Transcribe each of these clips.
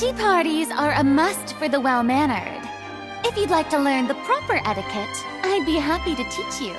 Tea parties are a must for the well-mannered. If you'd like to learn the proper etiquette, I'd be happy to teach you.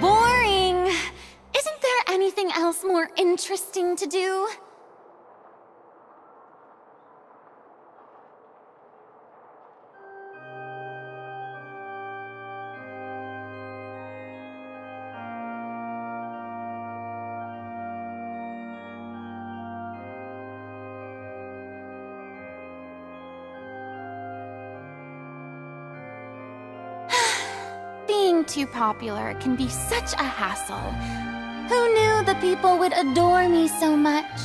Boring! Isn't there anything else more interesting to do? Being too popular can be such a hassle. Who knew the people would adore me so much?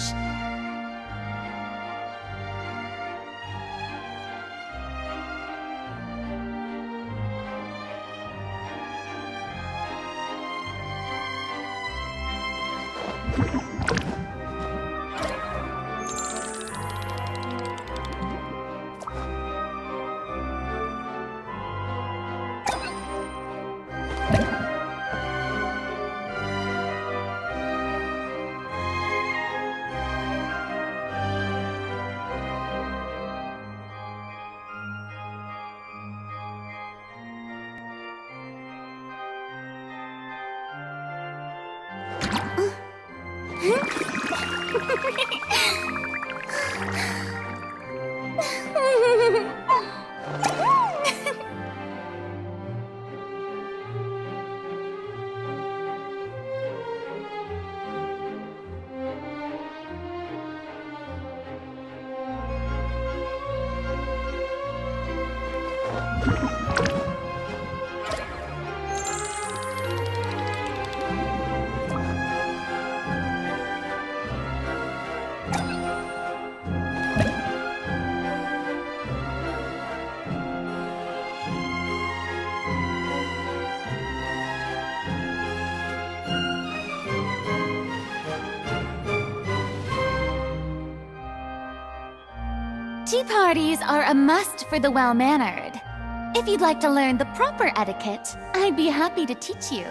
Tea parties are a must for the well-mannered. If you'd like to learn the proper etiquette, I'd be happy to teach you.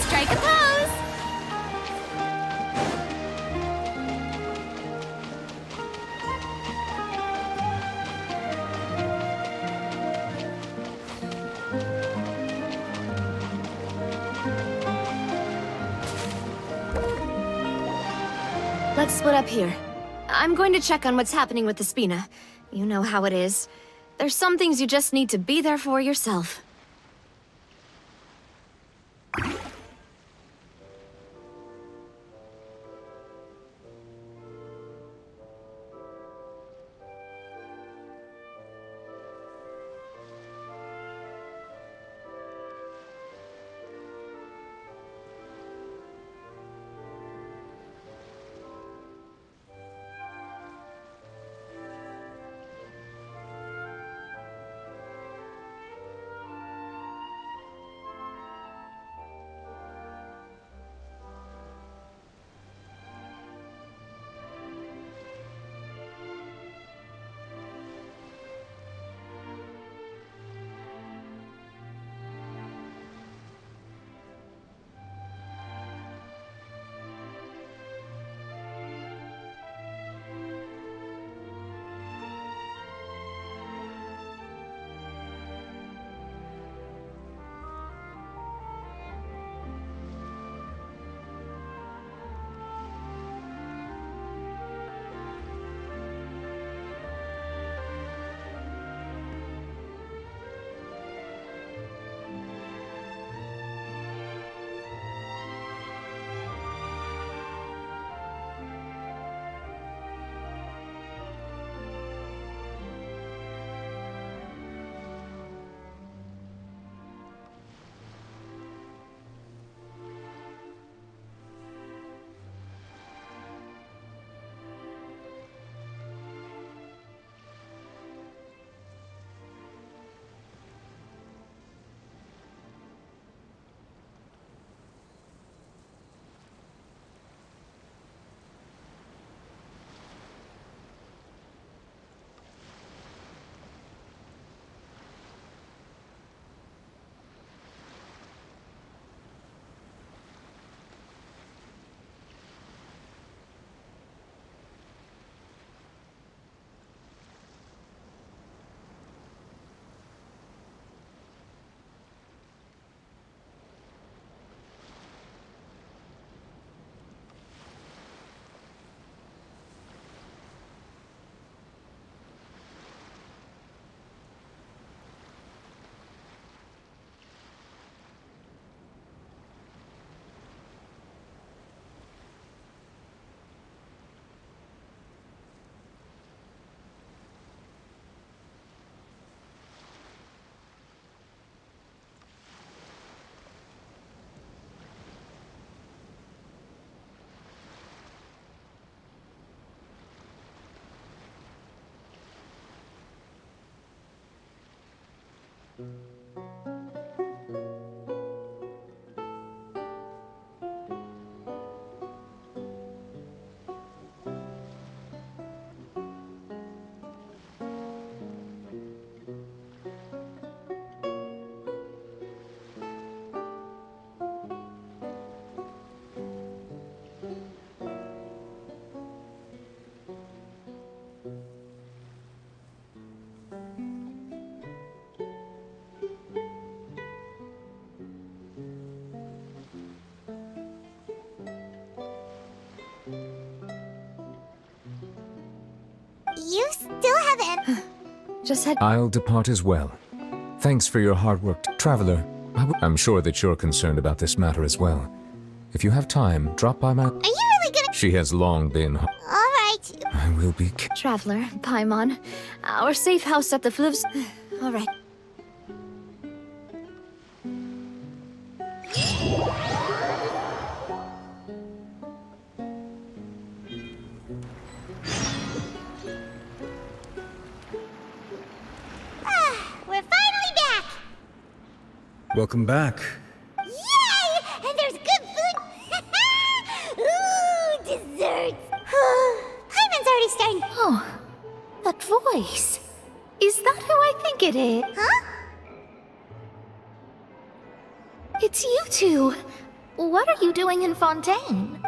Strike a pose! Let's split up here. I'm going to check on what's happening with the Spina. You know how it is. There's some things you just need to be there for yourself. you still haven't. Just head. I'll depart as well. Thanks for your hard work, Traveler. I'm sure that you're concerned about this matter as well. If you have time, drop by my... Are you really gonna... She has long been... Alright. I will be... Traveler, Paimon. Our safe house at the Flivs. All right. We're finally back! Welcome back. Yay! And there's good food! Ooh, desserts! Paimon's already starting... Oh, that voice. Is that who I think it is? Huh? It's you two. What are you doing in Fontaine?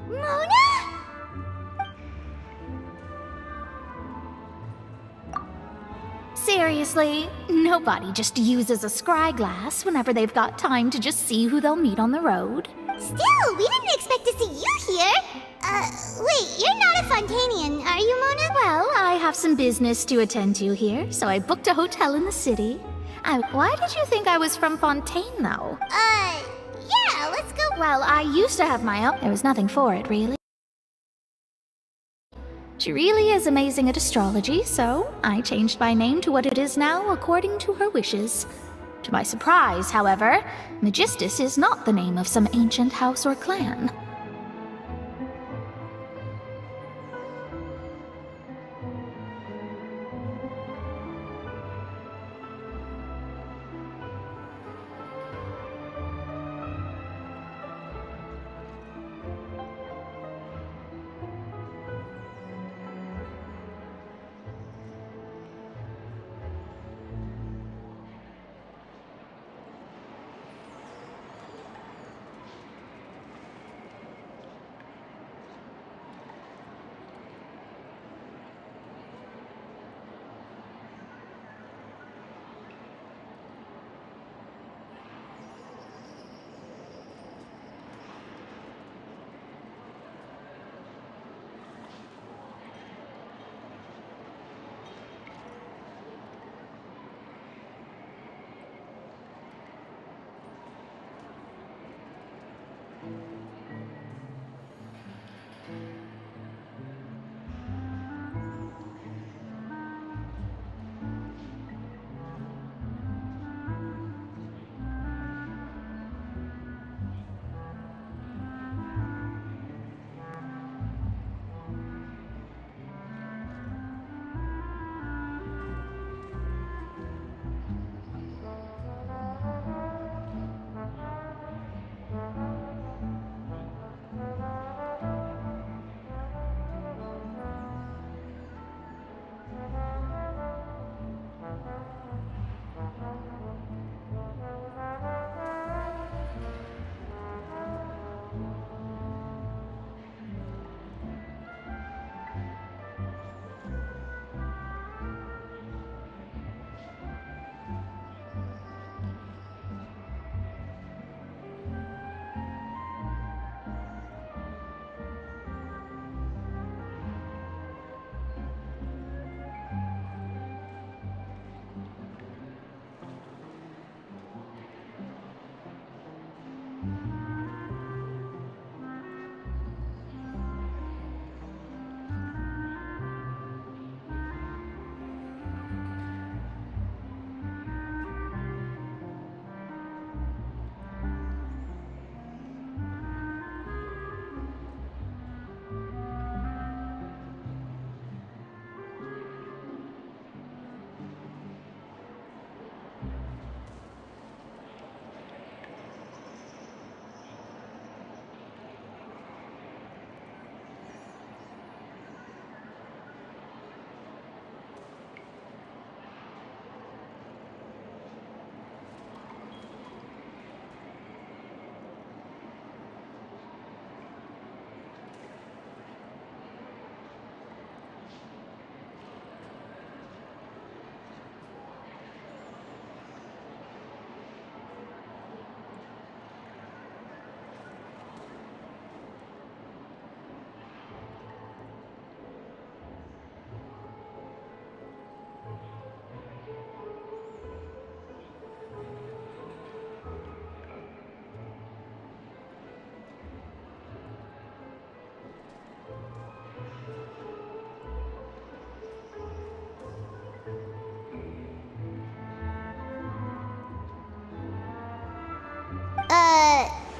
Mona? Seriously, nobody just uses a scry glass whenever they've got time to just see who they'll meet on the road. Still, we didn't expect to see you here! Wait, you're not a Fontanian, are you, Mona? Well, I have some business to attend to here, so I booked a hotel in the city. Why did you think I was from Fontaine, though? Yeah, let's go... Well, I used to have my own. There was nothing for it, really. She really is amazing at astrology, so I changed my name to what it is now according to her wishes. To my surprise, however, Magistus is not the name of some ancient house or clan.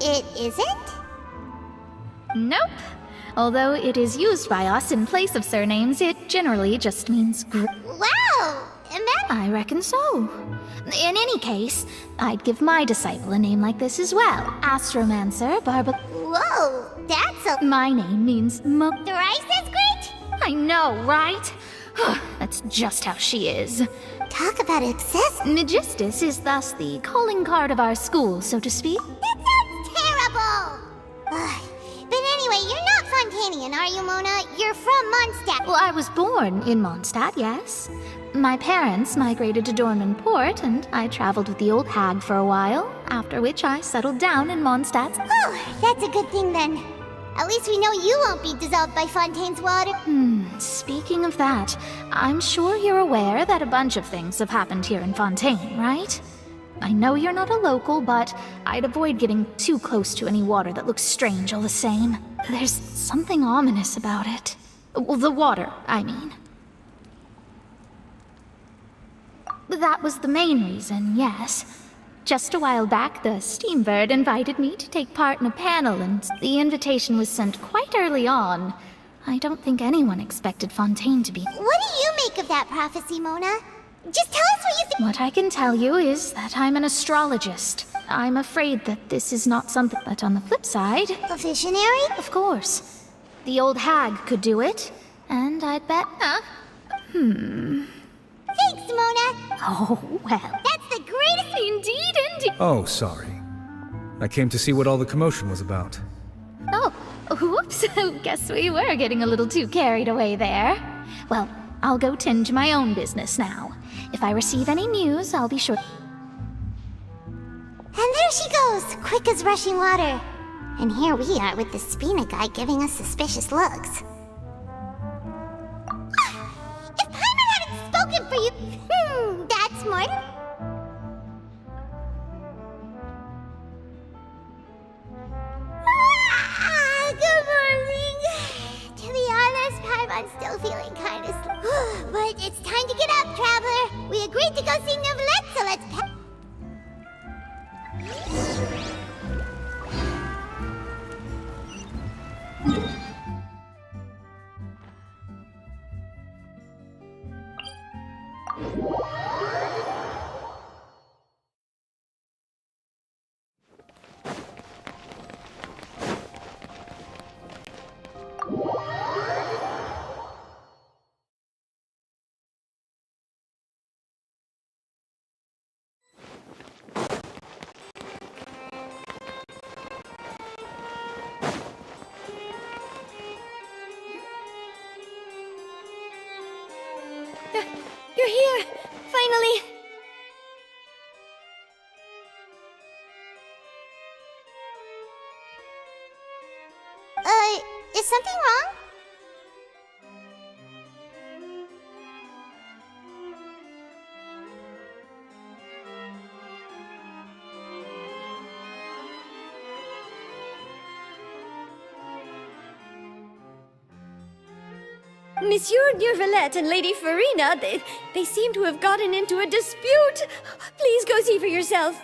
it isn't? Nope. Although it is used by us in place of surnames, it generally just means Wow! I reckon so. In any case, I'd give my disciple a name like this as well. Astromancer Whoa, that's a... My name means Thrice as great? I know, right? That's just how she is. Talk about excess... Magistus is thus the calling card of our school, so to speak. That sounds terrible! Ugh. But anyway, you're not Fontanian, are you, Mona? You're from Mondstadt. Well, I was born in Mondstadt, yes. My parents migrated to Dorman Port, and I traveled with the old hag for a while, after which I settled down in Mondstadt. Oh, that's a good thing then. At least we know you won't be dissolved by Fontaine's water. Speaking of that, I'm sure you're aware that a bunch of things have happened here in Fontaine, right? I know you're not a local, but I'd avoid getting too close to any water that looks strange all the same. There's something ominous about it. Well, the water, I mean. That was the main reason, yes. Just a while back, the Steambird invited me to take part in a panel, and the invitation was sent quite early on. I don't think anyone expected Fontaine to be... What do you make of that prophecy, Mona? Just tell us what you think. What I can tell you is that I'm an astrologist. I'm afraid that this is not something that, on the flip side... A visionary? Of course. The old hag could do it, and I'd bet... Thanks, Mona. Oh, well. That's the greatest... Indeed. Oh, sorry. I came to see what all the commotion was about. Oh, whoops. Guess we were getting a little too carried away there. Well, I'll go tend to my own business now. If I receive any news, I'll be sure... And there she goes, quick as rushing water. And here we are with the Spina guy giving us suspicious looks. If Paimon hadn't spoken for you... that's smart. Good morning. To be honest, Paimon's still feeling kind of but it's time to get up, traveler. We agreed to go see Neuvillette, so let's You're here! Finally! Is something wrong? Monsieur Neuvillette and Lady Farina, they seem to have gotten into a dispute. Please go see for yourself.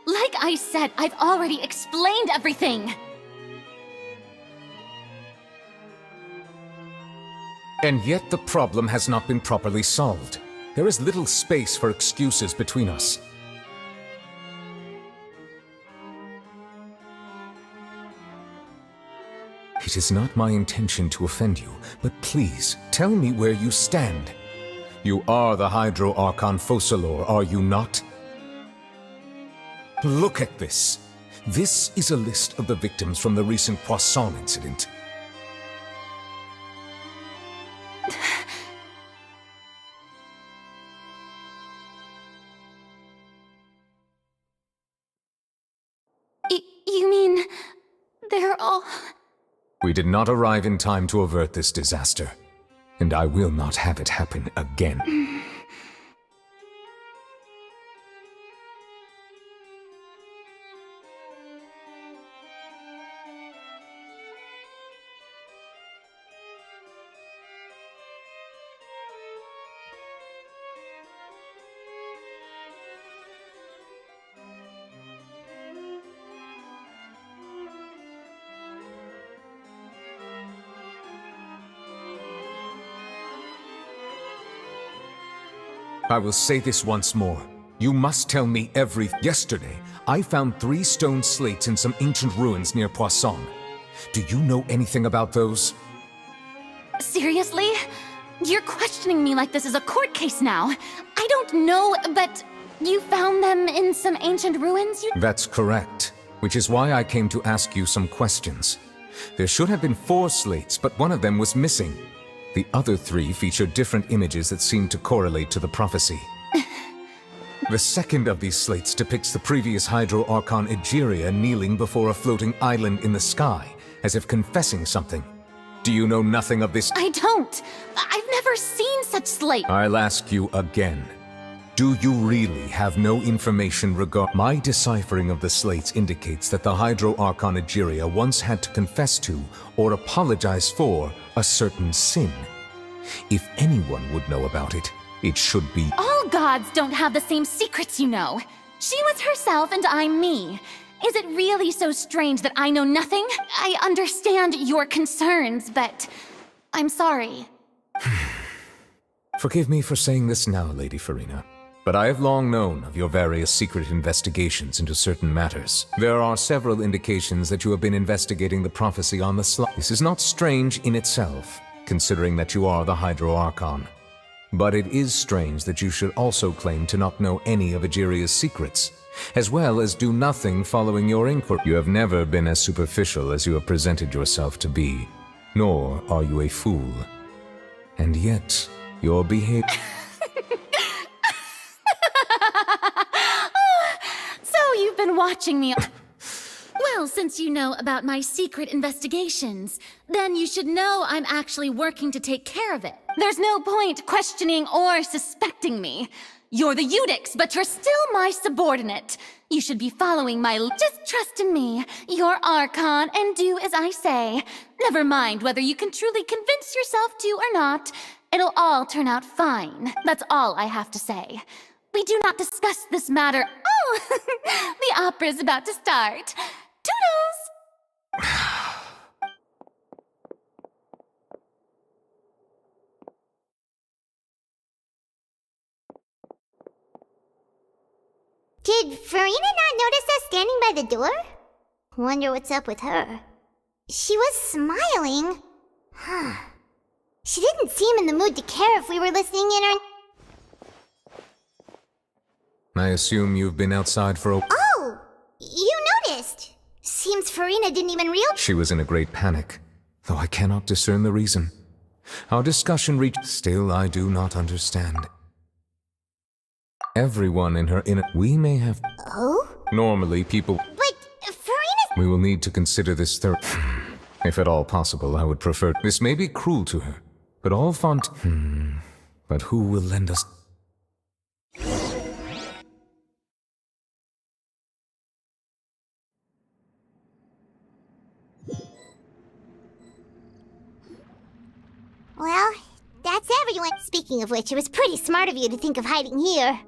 Like I said, I've already explained everything! And yet the problem has not been properly solved. There is little space for excuses between us. It is not my intention to offend you, but please, tell me where you stand. You are the Hydro Archon Focalor, are you not? Look at this. This is a list of the victims from the recent Poisson incident. You mean... they're all... We did not arrive in time to avert this disaster, and I will not have it happen again. I will say this once more. You must tell me Yesterday, I found 3 stone slates in some ancient ruins near Poisson. Do you know anything about those? Seriously? You're questioning me like this is a court case now. I don't know, but you found them in some ancient ruins? That's correct, which is why I came to ask you some questions. There should have been 4 slates, but one of them was missing. The other 3 featured different images that seemed to correlate to the prophecy. The second of these slates depicts the previous Hydro Archon Egeria kneeling before a floating island in the sky, as if confessing something. Do you know nothing of this? I don't. I've never seen such slate. I'll ask you again. Do you really have no information regarding... My deciphering of the slates indicates that the Hydro Archon Egeria once had to confess to, or apologize for, a certain sin. If anyone would know about it, it should be... All gods don't have the same secrets, you know. She was herself and I'm me. Is it really so strange that I know nothing? I understand your concerns, but I'm sorry. Forgive me for saying this now, Lady Farina, but I have long known of your various secret investigations into certain matters. There are several indications that you have been investigating the prophecy on the slide. This is not strange in itself, considering that you are the Hydro Archon. But it is strange that you should also claim to not know any of Egeria's secrets, as well as do nothing following your inquiry. You have never been as superficial as you have presented yourself to be, nor are you a fool. And yet, your behavior... So you've been watching me... Well, since you know about my secret investigations, then you should know I'm actually working to take care of it. There's no point questioning or suspecting me. You're the Eudix, but you're still my subordinate. You should be following my... Just trust in me. You're Archon, and do as I say. Never mind whether you can truly convince yourself to or not. It'll all turn out fine. That's all I have to say. We do not discuss this matter... Oh! The opera's about to start. Toodles! Did Farina not notice us standing by the door? Wonder what's up with her. She was smiling. Huh. She didn't seem in the mood to care if we were listening in or... I assume you've been outside for a... Oh! You noticed! Seems Farina didn't even realize... She was in a great panic, though I cannot discern the reason. Our discussion reached... Still, I do not understand. Everyone in her inner... We may have... Oh? Normally, people... But Farina... We will need to consider this If at all possible, I would prefer... This may be cruel to her, but all font... But who will lend us... Well, that's everyone. Speaking of which, it was pretty smart of you to think of hiding here.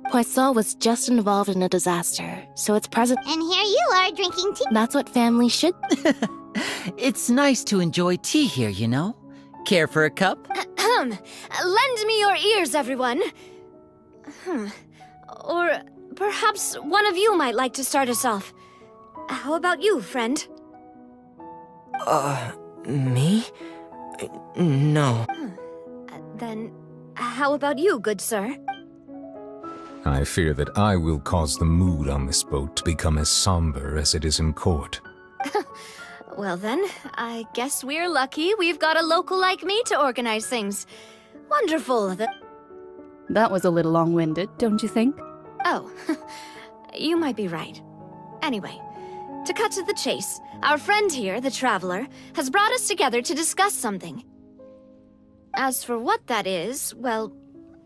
Poisson was just involved in a disaster, so it's present. And here you are drinking tea. That's what family should. It's nice to enjoy tea here, you know? Care for a cup? Lend me your ears, everyone. Or perhaps one of you might like to start us off. How about you, friend? Me? No. Then, how about you, good sir? I fear that I will cause the mood on this boat to become as somber as it is in court. Well then, I guess we're lucky we've got a local like me to organize things. Wonderful. That was a little long-winded, don't you think? Oh, you might be right. Anyway, to cut to the chase, our friend here, the Traveler, has brought us together to discuss something. As for what that is, well,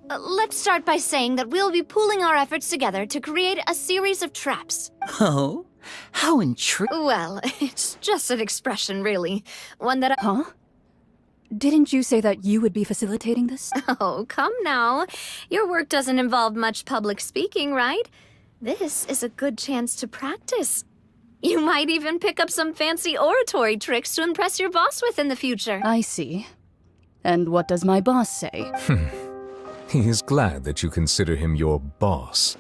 let's start by saying that we'll be pooling our efforts together to create a series of traps. Oh? How intriguing. Well, it's just an expression, really. One that Huh? Didn't you say that you would be facilitating this? Oh, come now. Your work doesn't involve much public speaking, right? This is a good chance to practice. You might even pick up some fancy oratory tricks to impress your boss with in the future. I see. And what does my boss say? He is glad that you consider him your boss.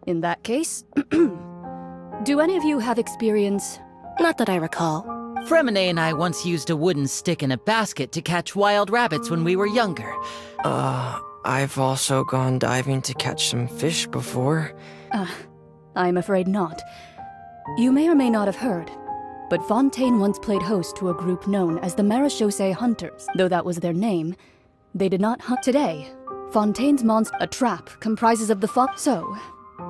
In that case, do any of you have experience? Not that I recall. Fremine and I once used a wooden stick in a basket to catch wild rabbits when we were younger. I've also gone diving to catch some fish before. I'm afraid not. You may or may not have heard, but Fontaine once played host to a group known as the Marechaussee Hunters. Though that was their name, they did not hunt. Today, Fontaine's monster, a trap, comprises of the So,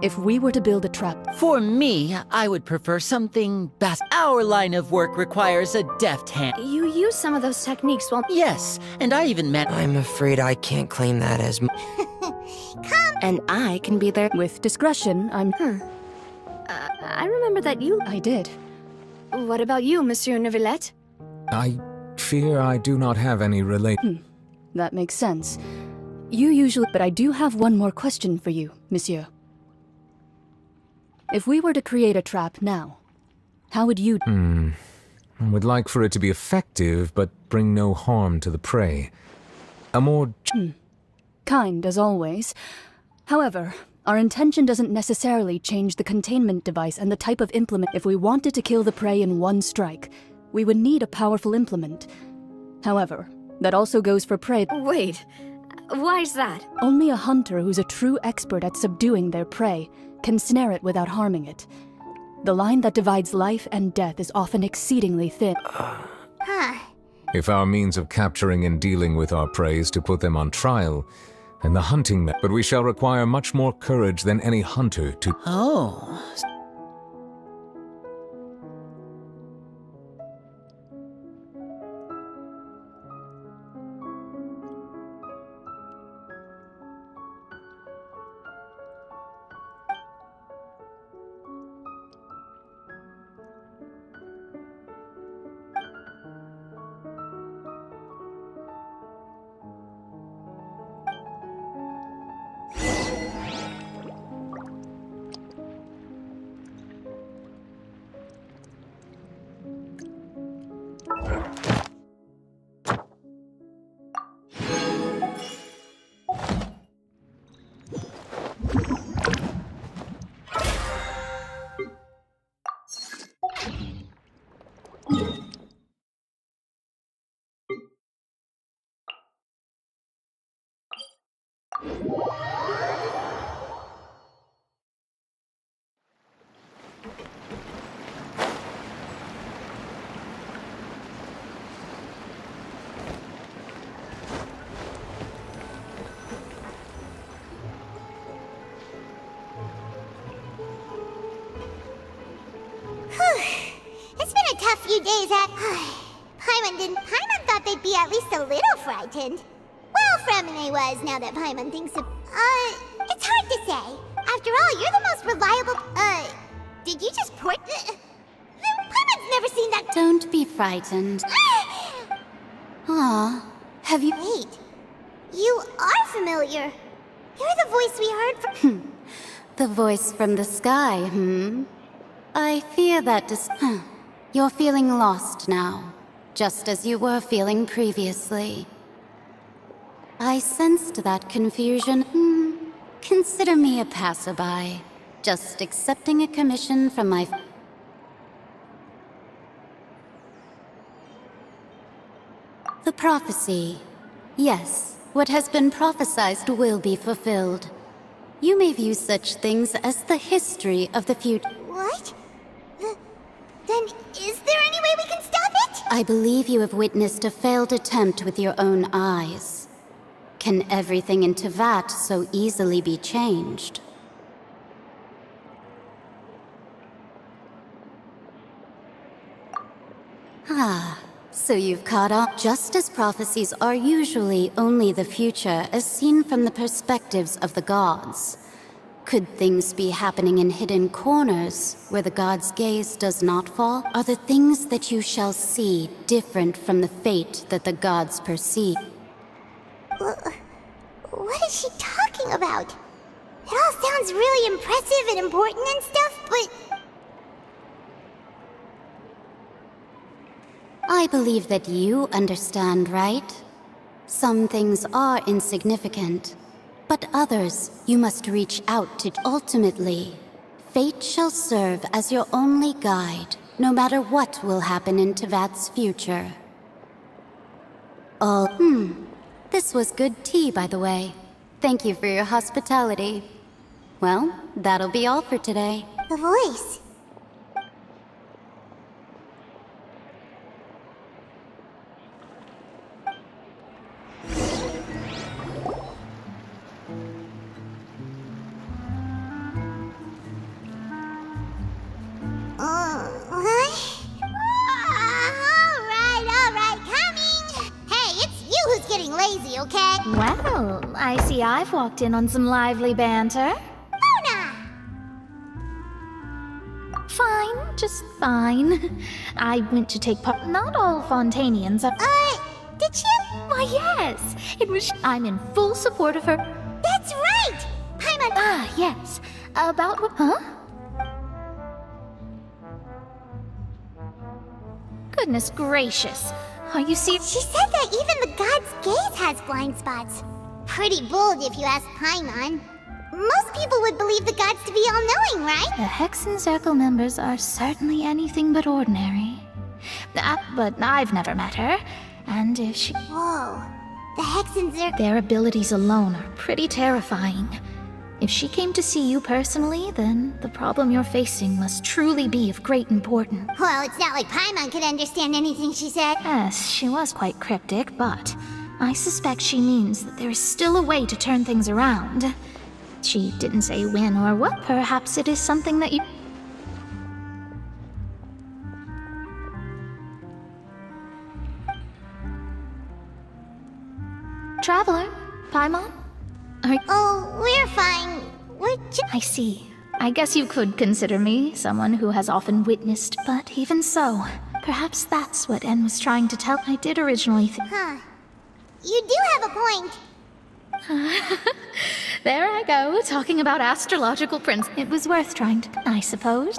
if we were to build a trap... For me, I would prefer something Our line of work requires a deft hand. You use some of those techniques while... Yes, and I even met... I'm afraid I can't claim that as... And I can be there. With discretion, I'm... I remember that you... I did. What about you, Monsieur Neuvillette? I fear I do not have any That makes sense. You usually... But I do have one more question for you, monsieur. If we were to create a trap now, how would you... I would like for it to be effective, but bring no harm to the prey. A more... Kind, as always. However, our intention doesn't necessarily change the containment device and the type of implement. If we wanted to kill the prey in one strike, we would need a powerful implement. However, that also goes for prey. Wait, why is that? Only a hunter who's a true expert at subduing their prey can snare it without harming it. The line that divides life and death is often exceedingly thin. If our means of capturing and dealing with our prey is to put them on trial, then the hunting... But we shall require much more courage than any hunter to... Oh... It's been a tough few days at... Paimon thought they'd be at least a little frightened. Well, Fremine was, now that Paimon thinks of... It's hard to say. After all, you're the most reliable... Did you just port... Paimon's never seen that... Don't be frightened. Aw, have you... Wait. You are familiar. You're the voice we heard from... The voice from the sky, I fear that you're feeling lost now, just as you were feeling previously. I sensed that confusion. Consider me a passerby, just accepting a commission from my... The prophecy. Yes, what has been prophesied will be fulfilled. You may view such things as the history of the future. What? Then is there any way we can stop it? I believe you have witnessed a failed attempt with your own eyes. Can everything in Tevat so easily be changed? So you've caught up. Just as prophecies are usually only the future as seen from the perspectives of the gods. Could things be happening in hidden corners where the gods' gaze does not fall? Are the things that you shall see different from the fate that the gods perceive? What is she talking about? It all sounds really impressive and important and stuff, but... I believe that you understand, right? Some things are insignificant, but others you must reach out to. Ultimately, fate shall serve as your only guide, no matter what will happen in Tevat's future. This was good tea, by the way. Thank you for your hospitality. Well, that'll be all for today. The voice. Alright, coming! Hey, it's you who's getting lazy, okay? Well, I see I've walked in on some lively banter. Mona! Fine, just fine. I went to take part. Not all Fontanians are. Did you? Why, yes. It was. I'm in full support of her. That's right! Paimon. Ah, yes. About what? Huh? Goodness gracious. Are you serious? She said that even the god's gaze has blind spots. Pretty bold if you ask Paimon. Most people would believe the gods to be all-knowing, right? The Hexen Circle members are certainly anything but ordinary. But I've never met her, and if she... Whoa. The Hexen Circle... Their abilities alone are pretty terrifying. If she came to see you personally, then the problem you're facing must truly be of great importance. Well, it's not like Paimon could understand anything she said. Yes, she was quite cryptic, but I suspect she means that there is still a way to turn things around. She didn't say when or what. Perhaps it is something that you... Traveler, Paimon? Oh, we're fine. We're just... I see. I guess you could consider me someone who has often witnessed, but even so, perhaps that's what En was trying to tell. I did originally think... Huh. You do have a point. There I go, talking about astrological principles. It was worth trying to, I suppose.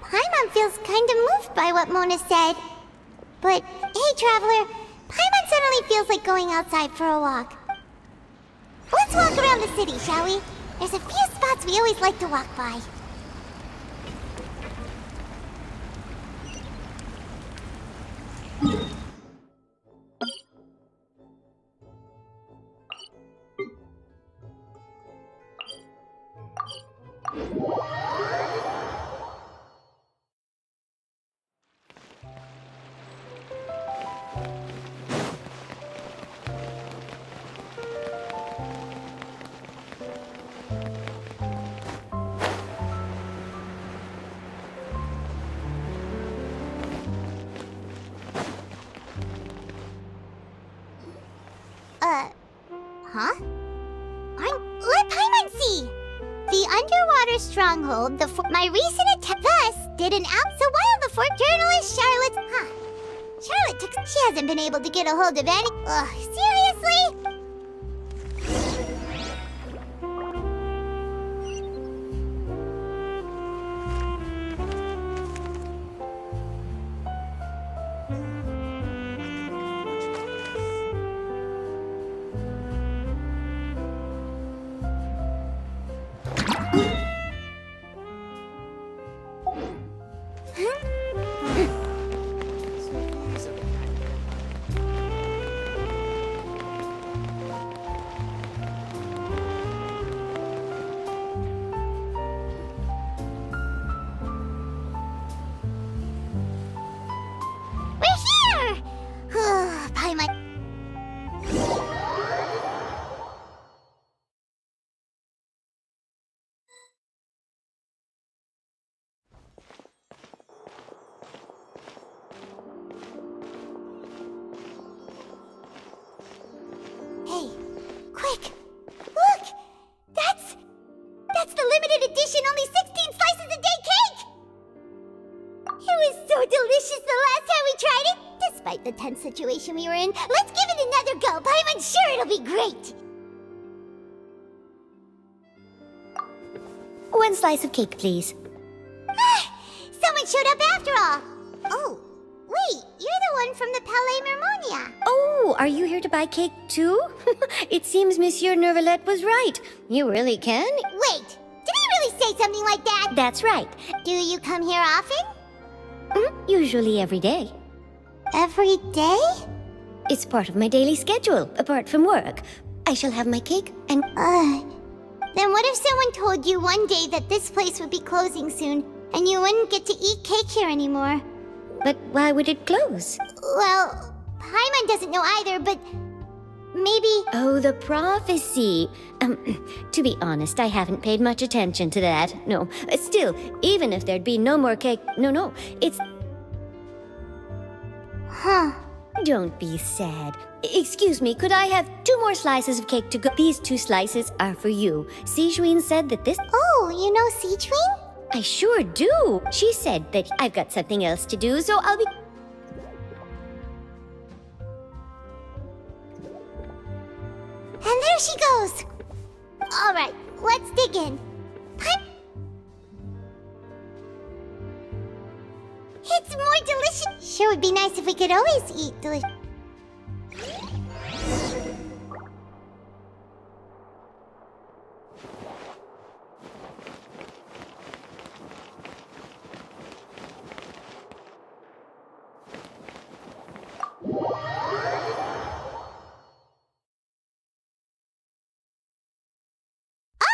Paimon feels kind of moved by what Mona said. But, hey, Traveler, Paimon suddenly feels like going outside for a walk. Let's walk around the city, shall we? There's a few spots we always like to walk by. Huh? Let Paimon see! The underwater stronghold, my recent attack thus did an out. So while the journalist Charlotte she hasn't been able to get a hold of any. Seriously? Hey, quick! Look! That's the limited edition only 16 slices a day cake! It was so delicious the last time we tried it! Despite the tense situation we were in, let's give it another go! I'm sure it'll be great! 1 slice of cake, please. So much showed up after all. Oh, wait, you're the one from the Palais Mermonia. Oh, are you here to buy cake too? It seems Monsieur Nervalet was right. You really can? Wait, did he really say something like that? That's right. Do you come here often? Usually every day. Every day? It's part of my daily schedule, apart from work. I shall have my cake and... Then what if someone told you one day that this place would be closing soon, and you wouldn't get to eat cake here anymore? But why would it close? Well, Paimon doesn't know either, but... maybe... Oh, the prophecy. To be honest, I haven't paid much attention to that. No, still, even if there'd be no more cake... No, it's... Huh. Don't be sad. Excuse me, could I have 2 more slices of cake to go? These 2 slices are for you. Sijuin said that this... Oh, you know Sijuin? I sure do. She said that I've got something else to do, so I'll be... And there she goes. All right, let's dig in. It's more delicious. Sure would be nice if we could always eat delicious.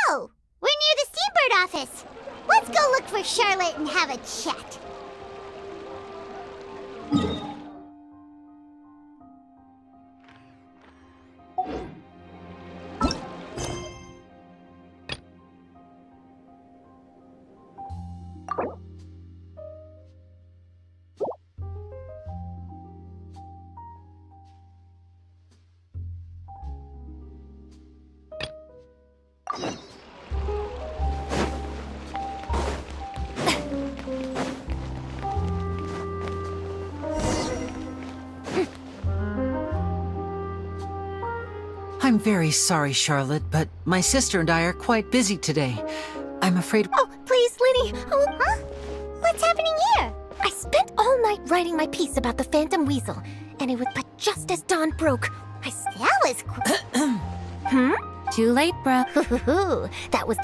Oh, we're near the Steambird office. Let's go look for Charlotte and have a chat. I'm very sorry, Charlotte, but my sister and I are quite busy today. I'm afraid... Oh, please, Linny! Oh, Huh? What's happening here? I spent all night writing my piece about the Phantom Weasel, and it was but just as dawn broke. That was quick. Too late, bruh. That was...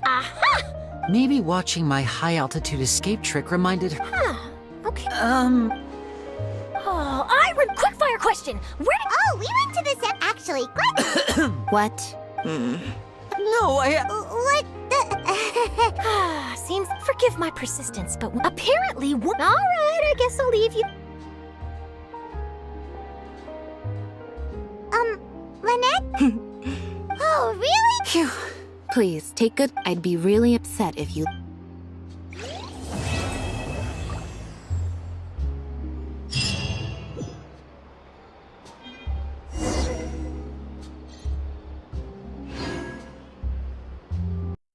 Aha! Maybe watching my high-altitude escape trick reminded her... Huh. Okay. Oh, Iron, quickfire question! Where did... Oh, we went to this actually. What? No, What the... Seems... Forgive my persistence, but apparently... All right, I guess I'll leave you... Lynette? Oh, really? Phew. Please, take good. I'd be really upset if you...